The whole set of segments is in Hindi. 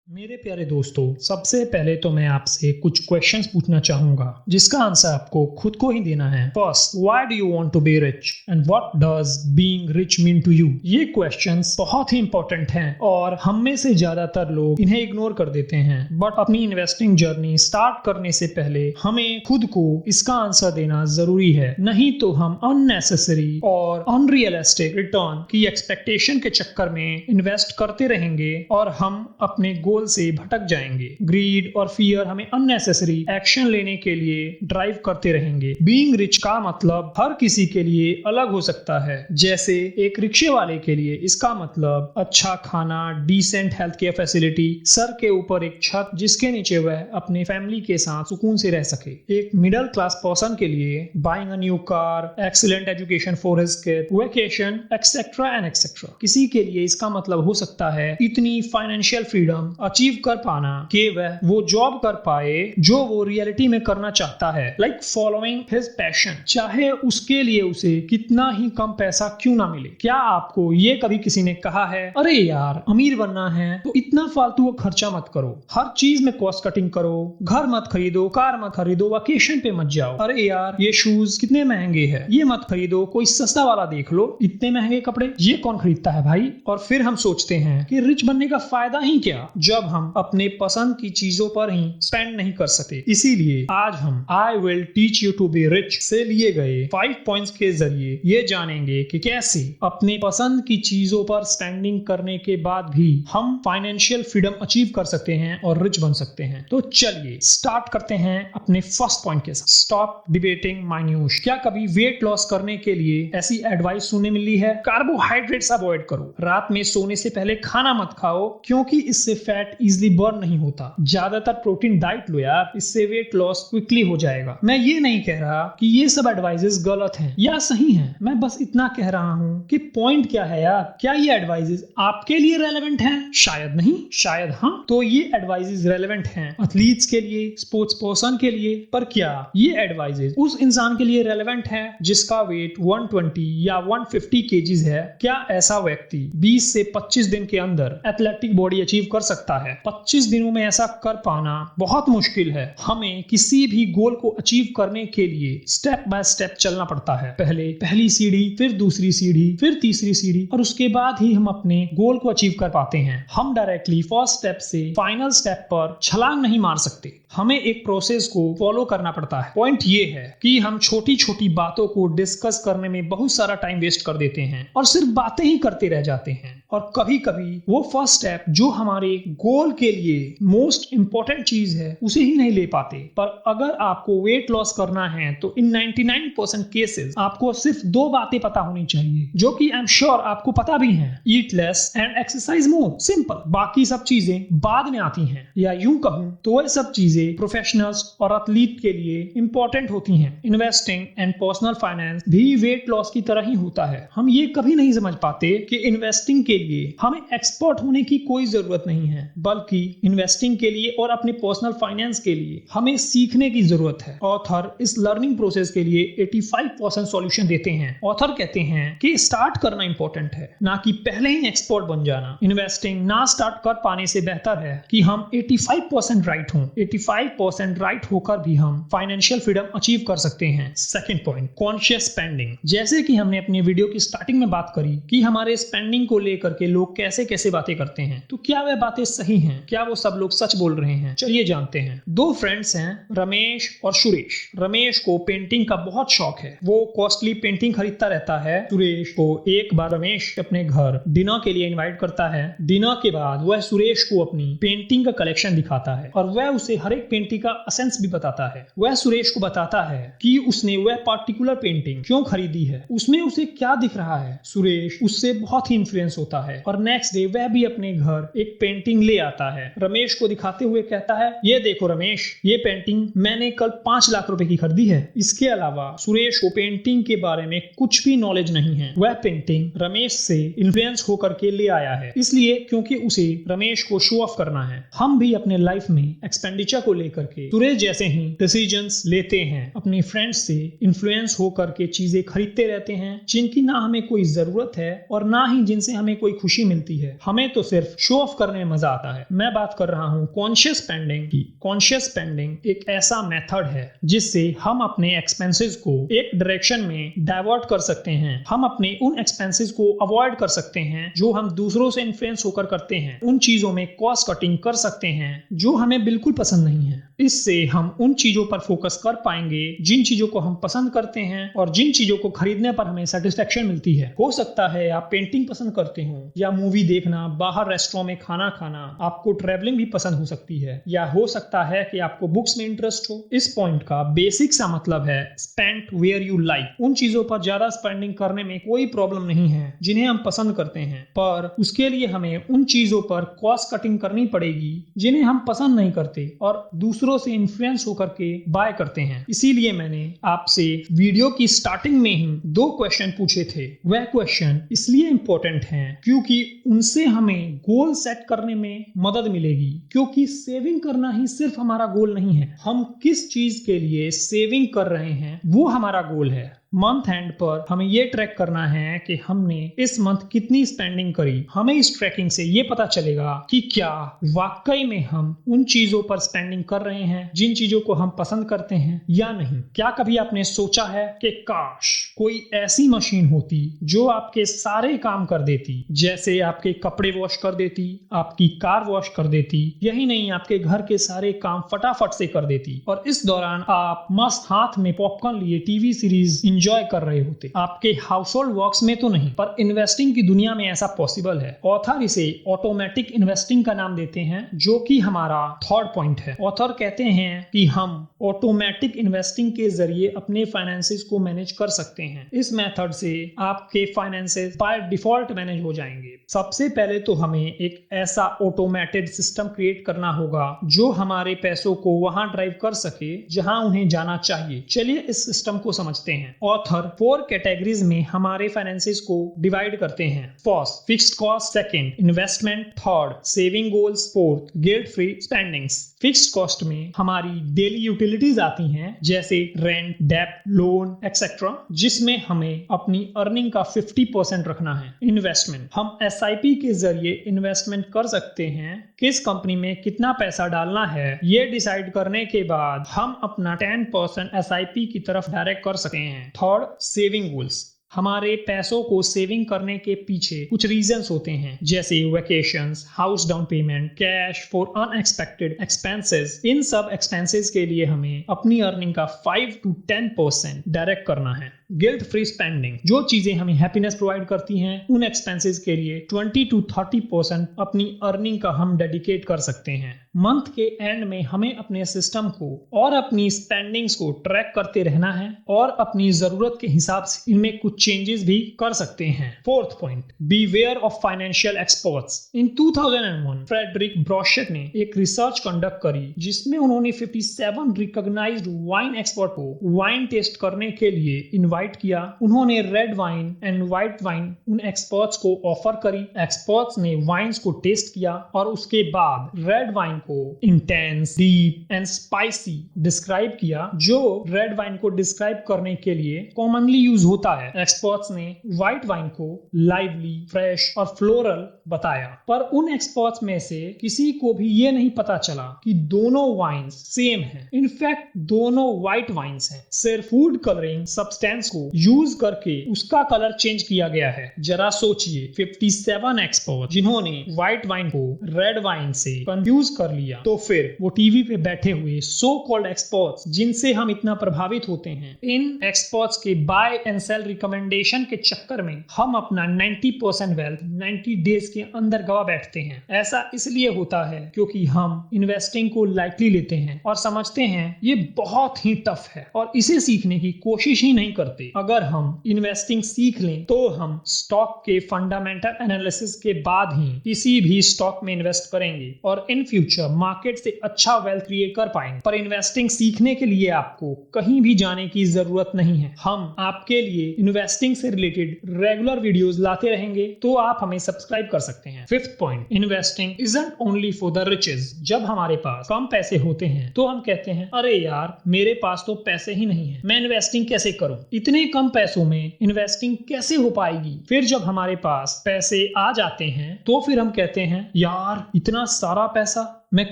मेरे प्यारे दोस्तों, सबसे पहले तो मैं आपसे कुछ क्वेश्चंस पूछना चाहूंगा जिसका आंसर आपको खुद को ही देना है। First, why do you want to be rich and what does being rich mean to you? ये क्वेश्चंस बहुत ही इंपॉर्टेंट हैं और हम में से ज्यादातर लोग इन्हें इग्नोर कर देते हैं। बट अपनी इन्वेस्टिंग जर्नी स्टार्ट करने से पहले हमें खुद को इसका आंसर देना जरूरी है, नहीं तो हम अननेसेसरी और अनरियलिस्टिक रिटर्न की एक्सपेक्टेशन के चक्कर में इन्वेस्ट करते रहेंगे और हम अपने गोल से भटक जाएंगे। ग्रीड और फियर हमें अननेसेसरी एक्शन लेने के लिए ड्राइव करते रहेंगे। बीइंग रिच का मतलब हर किसी के लिए अलग हो सकता है। जैसे एक रिक्शे वाले के लिए इसका मतलब अच्छा खाना, डिसेंट हेल्थ केयर फैसिलिटी, सर के ऊपर एक छत जिसके नीचे वह अपने फैमिली के साथ सुकून से रह सके। एक मिडिल क्लास पर्सन के लिए buying a new car, excellent education for his kid, vacation, etcetera and etcetera. किसी के लिए इसका मतलब हो सकता है इतनी फाइनेंशियल फ्रीडम अचीव कर पाना कि वह वो जॉब कर पाए जो वो रियलिटी में करना चाहता है, लाइक फॉलोइंग हिज पैशन, चाहे उसके लिए उसे कितना ही कम पैसा क्यों ना मिले। क्या आपको ये कभी किसी ने कहा है, अरे यार अमीर बनना है तो इतना फालतू खर्चा मत करो, हर चीज में कॉस्ट कटिंग करो, घर मत खरीदो, कार मत खरीदो, वेकेशन पे मत जाओ, अरे यार ये शूज कितने महंगे हैं, ये मत खरीदो, कोई सस्ता वाला देख लो, इतने महंगे कपड़े ये कौन खरीदता है भाई। और फिर हम सोचते हैं कि रिच बनने का फायदा ही क्या जब हम अपने पसंद की चीजों पर ही स्पेंड नहीं कर सकते। इसीलिए आज हम I will teach you to be rich से लिए गए 5 पॉइंट्स के जरिए ये जानेंगे कि कैसे अपने पसंद की चीजों पर स्पेंडिंग करने के बाद भी हम फाइनेंशियल फ्रीडम अचीव कर सकते हैं और रिच बन सकते हैं। तो चलिए स्टार्ट करते हैं अपने फर्स्ट पॉइंट के साथ, स्टॉप डिबेटिंग माइन्यूट। क्या कभी वेट लॉस करने के लिए ऐसी एडवाइस सुनने मिली है, कार्बोहाइड्रेट्स अवॉइड करो, रात में सोने से पहले खाना मत खाओ क्योंकि इससे फैट इजीली बर्न नहीं होता, ज्यादातर प्रोटीन डाइट लो यार, इससे वेट लॉस क्विकली हो जाएगा। मैं ये नहीं कह रहा कि ये सब एडवाइजेस गलत हैं या सही हैं, मैं बस इतना कह रहा हूं कि पॉइंट क्या है यार, क्या ये एडवाइजेस आपके लिए रेलेवेंट हैं? शायद नहीं, शायद हाँ। तो ये एडवाइजेस रेलेवेंट हैं एथलीट्स के लिए, स्पोर्ट्स पर्सन के लिए, पर क्या ये एडवाइजेस उस इंसान के लिए रेलेवेंट है जिसका वेट 120 या 150 केजीज है? क्या ऐसा व्यक्ति 20 से 25 दिन के अंदर एथलेटिक बॉडी अचीव कर सकता है? 25 दिनों में ऐसा कर पाना बहुत मुश्किल है। हमें किसी भी गोल को अचीव करने के लिए स्टेप बाय स्टेप चलना पड़ता है। पहले पहली सीढ़ी, फिर दूसरी सीढ़ी, फिर तीसरी सीढ़ी, और उसके बाद ही हम अपने गोल को अचीव कर पाते हैं। हम डायरेक्टली फर्स्ट स्टेप से फाइनल स्टेप पर छलांग नहीं मार सकते, हमें एक प्रोसेस को फॉलो करना पड़ता है। पॉइंट ये है कि हम छोटी छोटी बातों को डिस्कस करने में बहुत सारा टाइम वेस्ट कर देते हैं और सिर्फ बातें ही करते रह जाते हैं, और कभी कभी वो फर्स्ट स्टेप जो हमारे गोल के लिए मोस्ट इंपॉर्टेंट चीज है उसे ही नहीं ले पाते। पर अगर आपको वेट लॉस करना है तो इन 99% केसेस आपको सिर्फ 2 बातें पता होनी चाहिए, जो कि आई एम श्योर आपको पता भी हैं, eat less and exercise more. Simple, बाकी सब चीजें बाद में आती हैं, या यूं कहूं तो वह सब चीजें प्रोफेशनल्स और एथलीट के लिए इंपॉर्टेंट होती हैं। इन्वेस्टिंग एंड पर्सनल फाइनेंस भी वेट लॉस की तरह ही होता है। हम ये कभी नहीं समझ पाते कि इन्वेस्टिंग के लिए हमें एक्सपर्ट होने की कोई जरूरत नहीं है, बल्कि इन्वेस्टिंग के लिए और अपने पर्सनल फाइनेंस के लिए हमें सीखने की जरूरत है। ऑथर इस लर्निंग प्रोसेस के लिए 85% सॉल्यूशन देते हैं। ऑथर कहते हैं कि स्टार्ट करना इंपॉर्टेंट है, ना कि पहले ही एक्सपर्ट बन जाना। इन्वेस्टिंग ना स्टार्ट कर पाने से बेहतर है कि हम 85% राइट हों। 85% राइट होकर भी हम फाइनेंशियल फ्रीडम अचीव कर सकते हैं। Second point, conscious spending. जैसे कि हमने अपनी वीडियो की स्टार्टिंग में बात करी कि हमारे स्पेंडिंग को लेकर के लोग कैसे कैसे बातें करते हैं, तो क्या वह बातें सही हैं? क्या वो सब लोग सच बोल रहे हैं? चलिए जानते हैं। 2 फ्रेंड्स हैं, रमेश और सुरेश। रमेश को पेंटिंग का बहुत शौक है, वो कॉस्टली पेंटिंग खरीदता रहता है। सुरेश को एक बार रमेश अपने घर डिनर के लिए इनवाइट करता है। डिनर के बाद वह सुरेश को अपनी पेंटिंग का कलेक्शन दिखाता है और वह उसे हर एक पेंटिंग का एसेंस भी बताता है। वह सुरेश को बताता है कि उसने वह पार्टिकुलर पेंटिंग क्यों खरीदी है, उसमें उसे क्या दिख रहा है। सुरेश उससे बहुत ही इन्फ्लुएंस होता है और नेक्स्ट डे वह भी अपने घर एक पेंटिंग ले आता है। रमेश को दिखाते हुए कहता है, ये देखो रमेश, ये पेंटिंग मैंने कल 5 लाख रुपए की खरीदी है। इसके अलावा सुरेश को पेंटिंग के बारे में कुछ भी नॉलेज नहीं है। वह पेंटिंग रमेश से इन्फ्लुएंस होकर के ले आया है, इसलिए क्योंकि उसे रमेश को शो ऑफ करना है। हम भी अपने लाइफ में एक्सपेंडिचर को लेकर के सुरेश जैसे ही डिसीजंस लेते हैं, अपने फ्रेंड्स से इन्फ्लुएंस होकर के चीजें खरीदते रहते हैं जिनकी ना हमें कोई जरूरत है और ना ही जिनसे हमें कोई खुशी मिलती है, हमें तो सिर्फ शो ऑफ करने में मजा आता है। मैं बात कर रहा हूँ कॉन्शियस स्पेंडिंग की। कॉन्शियस स्पेंडिंग एक ऐसा मेथड है जिससे हम अपने एक्सपेंसेस को एक डायरेक्शन में डाइवर्ट कर सकते हैं। हम अपने उन एक्सपेंसेस को अवॉइड कर सकते हैं जो हम दूसरों से इन्फ्लुएंस होकर करते हैं। उन चीजों में कॉस्ट कटिंग कर सकते हैं जो हमें बिल्कुल पसंद नहीं है। इससे हम उन चीजों पर फोकस कर पाएंगे जिन चीजों को हम पसंद करते हैं और जिन चीजों को खरीदने पर हमें सेटिस्फेक्शन मिलती है। हो सकता है आप पेंटिंग पसंद करते हो, या मूवी देखना, बाहर रेस्टोरेंट में खाना खाना, आपको ट्रैवलिंग भी पसंद हो सकती है, या हो सकता है कि आपको बुक्स में इंटरेस्ट हो। इस पॉइंट का बेसिक सा मतलब है स्पेंड वेयर यू लाइक। उन चीजों पर ज्यादा स्पेंडिंग करने में कोई प्रॉब्लम नहीं है जिन्हें हम पसंद करते हैं, पर उसके लिए हमें उन चीजों पर कॉस्ट कटिंग करनी पड़ेगी जिन्हें हम पसंद नहीं करते और दूसरों से इन्फ्लुएंस होकर के बाय करते हैं। इसीलिए मैंने आपसे वीडियो की स्टार्टिंग में ही 2 क्वेश्चन पूछे थे। वह क्वेश्चन इसलिए इंपॉर्टेंट हैं क्योंकि उनसे हमें गोल सेट करने में मदद मिलेगी। क्योंकि सेविंग करना ही सिर्फ हमारा गोल नहीं है, हम किस चीज के लिए सेविंग कर रहे हैं वो हमारा गोल है। मंथ एंड पर हमें ये ट्रैक करना है कि हमने इस मंथ कितनी स्पेंडिंग करी। हमें इस ट्रैकिंग से ये पता चलेगा कि क्या वाकई में हम उन चीजों पर स्पेंडिंग कर रहे हैं जिन चीजों को हम पसंद करते हैं या नहीं। क्या कभी आपने सोचा है कि काश कोई ऐसी मशीन होती जो आपके सारे काम कर देती, जैसे आपके कपड़े वॉश कर देती, आपकी कार वॉश कर देती, यही नहीं आपके घर के सारे काम फटाफट से कर देती, और इस दौरान आप मस्त हाथ में पॉपकॉर्न लिए टीवी सीरीज एंजॉय कर रहे होते। आपके हाउस होल्ड वर्क्स में तो नहीं, पर इन्वेस्टिंग की दुनिया में ऐसा पॉसिबल है। ऑथर इसे ऑटोमेटिक इन्वेस्टिंग का नाम देते हैं, जो कि हमारा थर्ड पॉइंट है। ऑथर कहते हैं कि हम ऑटोमेटिक इन्वेस्टिंग के जरिए अपने फाइनेंसेस को मैनेज कर सकते हैं। इस मेथड से आपके फाइनेंसेस बाय डिफॉल्ट मैनेज हो जाएंगे। सबसे पहले तो हमें एक ऐसा ऑटोमेटेड सिस्टम क्रिएट करना होगा जो हमारे पैसों को वहां ड्राइव कर सके जहां उन्हें जाना चाहिए। चलिए इस सिस्टम को समझते हैं। ऑथर 4 कैटेगरीज में हमारे फाइनेंसेस को डिवाइड करते हैं। First, fixed cost; second, investment; third, saving goals; fourth, guilt free spendings. Fixed cost में हमारी डेली यूटिलिटीज आती हैं, जैसे रेंट, डेब्ट, लोन एक्सेट्रा, जिसमें हमें अपनी अर्निंग का 50% रखना है। इन्वेस्टमेंट, हम एसआईपी के जरिए इन्वेस्टमेंट कर सकते हैं। किस कंपनी में कितना पैसा डालना है ये डिसाइड करने के बाद हम अपना 10% एसआईपी की तरफ डायरेक्ट कर सकते हैं। Third, saving goals. हमारे पैसों को सेविंग करने के पीछे कुछ रीजंस होते हैं, जैसे vacations, house down payment, cash for unexpected expenses. इन सब एक्सपेंसेस के लिए हमें अपनी अर्निंग का 5 to 10% डायरेक्ट करना है। गिल्ट फ्री स्पेंडिंग, जो चीजें हमें हैप्पीनेस प्रोवाइड करती हैं, उन एक्सपेंसेस के लिए 20 to 30% अपनी अर्निंग का हम डेडिकेट कर सकते हैं। मंथ के एंड में हमें अपने सिस्टम को और अपनी स्पेंडिंग्स को ट्रैक करते रहना है और अपनी जरूरत के हिसाब से इनमें कुछ चेंजेस भी कर सकते हैं। Fourth point, beware of financial experts. In 2001 Frederic Brochet ने एक रिसर्च कंडक्ट करी जिसमें उन्होंने 57 रिकॉग्नाइज्ड वाइन एक्सपर्ट को वाइन टेस्ट करने के लिए इनवाइट किया। उन्होंने red wine and white wine उन एक्सपर्ट्स को ऑफर करी। एक्सपर्ट्स ने वाइन्स को टेस्ट किया और उसके बाद रेड वाइन को intense, deep and spicy describe किया, जो रेड वाइन को डिस्क्राइब करने के लिए कॉमनली यूज होता है। एक्सपर्ट्स ने व्हाइट वाइन को लाइवली, फ्रेश और फ्लोरल बताया, पर उन एक्सपर्ट्स में से किसी को भी ये नहीं पता चला कि दोनों वाइन्स सेम हैं। इनफैक्ट दोनों व्हाइट वाइन्स हैं, सिर्फ फूड कलरिंग सब्सटेंस को यूज करके उसका कलर चेंज किया गया है। जरा सोचिए, 57 एक्सपर्ट जिन्होंने व्हाइट वाइन को रेड वाइन से कंफ्यूज कर लिया, तो फिर वो टीवी पे बैठे हुए सो कॉल्ड एक्सपर्ट्स जिनसे हम इतना प्रभावित होते हैं, इन एक्सपर्ट्स के बाय एंड सेल रिकमेंडेशन के चक्कर में हम अपना 90% वेल्थ 90 डेज के अंदर गवा बैठते हैं। ऐसा इसलिए होता है क्योंकि हम इन्वेस्टिंग को लाइटली लेते हैं और समझते हैं ये बहुत ही टफ है और इसे सीखने की कोशिश ही नहीं करते। अगर हम इन्वेस्टिंग सीख लें तो हम स्टॉक के फंडामेंटल एनालिसिस के बाद ही किसी भी स्टॉक में इन्वेस्ट करेंगे और इन फ्यूचर मार्केट से अच्छा वेल्थ क्रिएट कर पाएंगे। पर इन्वेस्टिंग सीखने के लिए आपको कहीं भी जाने की जरूरत नहीं है। हम आपके लिए इन्वेस्टिंग से रिलेटेड रेगुलर वीडियोस लाते रहेंगे, तो आप हमें सब्सक्राइब कर सकते हैं। Fifth point, investing isn't only for the riches. जब हमारे पास कम पैसे होते हैं तो हम कहते हैं, अरे यार मेरे पास तो पैसे ही नहीं है, मैं इन्वेस्टिंग कैसे करूं, इतने कम पैसों में इन्वेस्टिंग कैसे हो पाएगी। फिर जब हमारे पास पैसे आ जाते हैं तो फिर हम कहते हैं यार इतना सारा पैसा मैं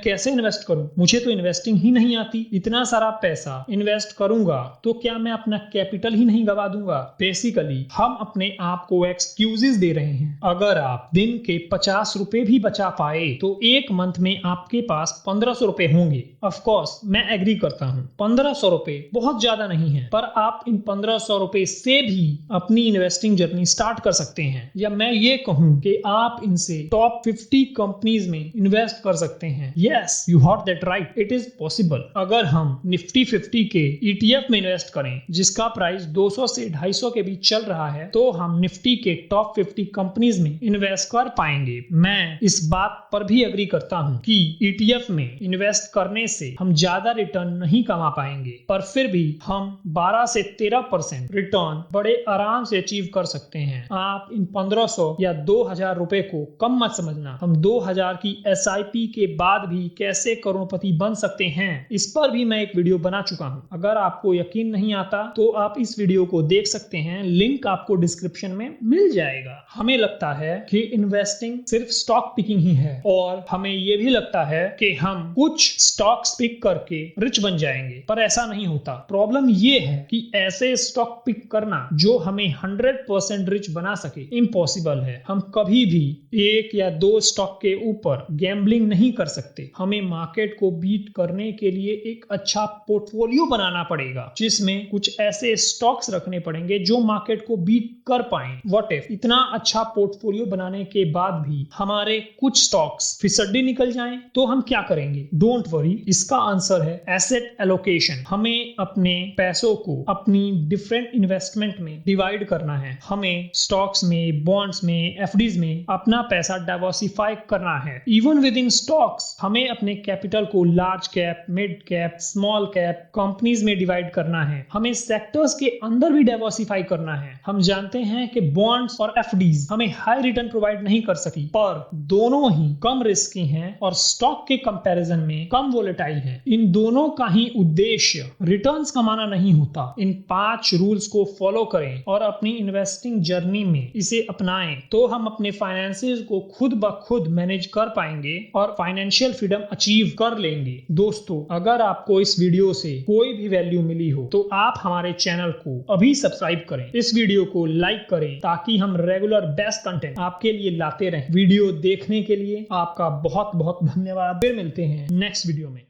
कैसे इन्वेस्ट करूं, मुझे तो इन्वेस्टिंग ही नहीं आती। इतना सारा पैसा इन्वेस्ट करूंगा तो क्या मैं अपना कैपिटल ही नहीं गवा दूंगा। बेसिकली हम अपने आप को एक्सक्यूजेस दे रहे हैं। अगर आप दिन के 50 रुपए भी बचा पाए तो एक मंथ में आपके पास 1500 रुपए होंगे। ऑफ कोर्स मैं एग्री करता हूं 1500 रुपए बहुत ज्यादा नहीं है, पर आप इन 1500 रुपए से भी अपनी इन्वेस्टिंग जर्नी स्टार्ट कर सकते हैं। या मैं ये कहूं कि आप इनसे टॉप 50 कंपनीज में इन्वेस्ट कर सकते हैं। Yes, you heard that right. It is possible. अगर हम निफ्टी 50 के ETF में इन्वेस्ट करें जिसका प्राइस 200 से 250 के बीच चल रहा है तो हम निफ्टी के टॉप 50 कंपनीज में इन्वेस्ट कर पाएंगे। मैं इस बात पर भी एग्री करता हूं कि ETF में इन्वेस्ट करने से हम ज्यादा रिटर्न नहीं कमा पाएंगे, पर फिर भी हम 12 से 13% रिटर्न बड़े आराम से अचीव कर सकते हैं। आप इन 1500 या 2000 रुपए को कम मत समझना। हम 2000 की SIP के बाद भी कैसे करोड़पति बन सकते हैं इस पर भी मैं एक वीडियो बना चुका हूं। अगर आपको यकीन नहीं आता तो आप इस वीडियो को देख सकते हैं, लिंक आपको डिस्क्रिप्शन में मिल जाएगा। हमें लगता है कि इन्वेस्टिंग सिर्फ स्टॉक पिकिंग ही है और हमें यह भी लगता है कि हम कुछ स्टॉक्स पिक करके रिच बन जाएंगे, पर ऐसा नहीं होता। प्रॉब्लम यह है कि ऐसे स्टॉक पिक करना जो हमें 100% रिच बना सके इम्पॉसिबल है। हम कभी भी एक या दो स्टॉक के ऊपर गैम्बलिंग नहीं कर सकते। हमें मार्केट को बीट करने के लिए एक अच्छा पोर्टफोलियो बनाना पड़ेगा जिसमें कुछ ऐसे स्टॉक्स रखने पड़ेंगे जो मार्केट को बीट कर पाएं। व्हाट इफ इतना अच्छा पोर्टफोलियो बनाने के बाद भी हमारे कुछ स्टॉक्स फिसड्डी निकल जाएं तो हम क्या करेंगे। डोंट वरी, इसका आंसर है एसेट एलोकेशन। हमें अपने पैसों को अपनी डिफरेंट इन्वेस्टमेंट में डिवाइड करना है। हमें स्टॉक्स में, बॉन्ड्स में, एफडीज में अपना पैसा डाइवर्सिफाई करना है। इवन विद इन स्टॉक्स हमें अपने कैपिटल को large cap, mid cap, small cap companies में डिवाइड करना है। हमें सेक्टर्स के अंदर भी डाइवर्सिफाई करना है। हम जानते हैं कि बॉन्ड्स और एफडीज हमें हाई रिटर्न प्रोवाइड नहीं कर सकती, पर दोनों ही कम रिस्की हैं और स्टॉक के कंपैरिजन में कम वोलेटाइल हैं। इन दोनों का ही उद्देश्य रिटर्न्स कमाना नहीं होता। इन 5 रूल्स को फॉलो करें और अपनी इन्वेस्टिंग जर्नी में इसे अपनाएं तो हम अपने फाइनेंसेस को खुद ब खुद मैनेज कर पाएंगे और फाइनेंशियल फ्रीडम अचीव कर लेंगे। दोस्तों, अगर आपको इस वीडियो से कोई भी वैल्यू मिली हो तो आप हमारे चैनल को अभी सब्सक्राइब करें, इस वीडियो को लाइक करें ताकि हम रेगुलर बेस्ट कंटेंट आपके लिए लाते रहें। वीडियो देखने के लिए आपका बहुत बहुत धन्यवाद। फिर मिलते हैं नेक्स्ट वीडियो में।